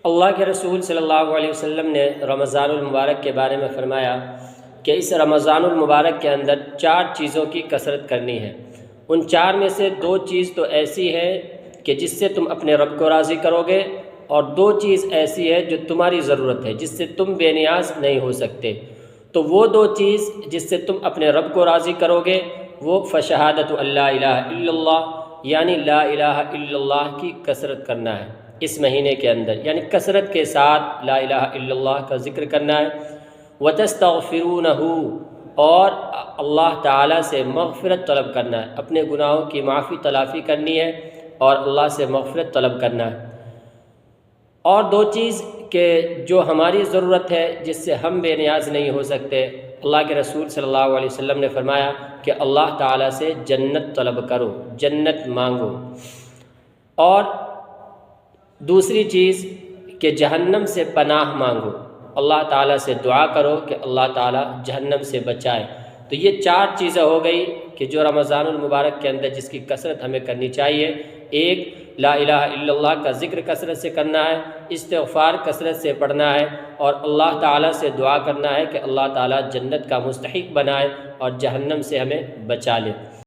اللہ کے رسول صلی اللہ علیہ وسلم نے رمضان المبارک کے بارے میں فرمایا کہ اس رمضان المبارک کے اندر 4 چیزوں کی کثرت کرنی ہے۔ ان 4 میں سے 2 چیز تو ایسی ہے کہ جس سے تم اپنے رب کو راضی کرو گے، اور 2 چیز ایسی ہے جو تمہاری ضرورت ہے جس سے تم بے نیاز نہیں ہو سکتے۔ تو وہ 2 چیز جس سے تم اپنے رب کو راضی کرو گے وہ فشہادت اللہ الہ الا اللہ، یعنی لا الہ الا اللہ کی کثرت کرنا ہے اس مہینے کے اندر، یعنی کثرت کے ساتھ لا الہ الا اللہ کا ذکر کرنا ہے۔ وَتَسْتَغْفِرُونَهُ، اور اللہ تعالیٰ سے مغفرت طلب کرنا ہے، اپنے گناہوں کی معافی تلافی کرنی ہے اور اللہ سے مغفرت طلب کرنا ہے۔ اور 2 چیز کہ جو ہماری ضرورت ہے جس سے ہم بے نیاز نہیں ہو سکتے، اللہ کے رسول صلی اللہ علیہ وسلم نے فرمایا کہ اللہ تعالیٰ سے جنت طلب کرو، جنت مانگو۔ اور دوسری چیز کہ جہنم سے پناہ مانگو، اللہ تعالیٰ سے دعا کرو کہ اللہ تعالیٰ جہنم سے بچائے۔ تو یہ 4 چیزیں ہو گئی کہ جو رمضان المبارک کے اندر جس کی کثرت ہمیں کرنی چاہیے۔ ایک، لا الہ الا اللہ کا ذکر کثرت سے کرنا ہے، استغفار کثرت سے پڑھنا ہے، اور اللہ تعالیٰ سے دعا کرنا ہے کہ اللہ تعالیٰ جنت کا مستحق بنائے اور جہنم سے ہمیں بچا لے۔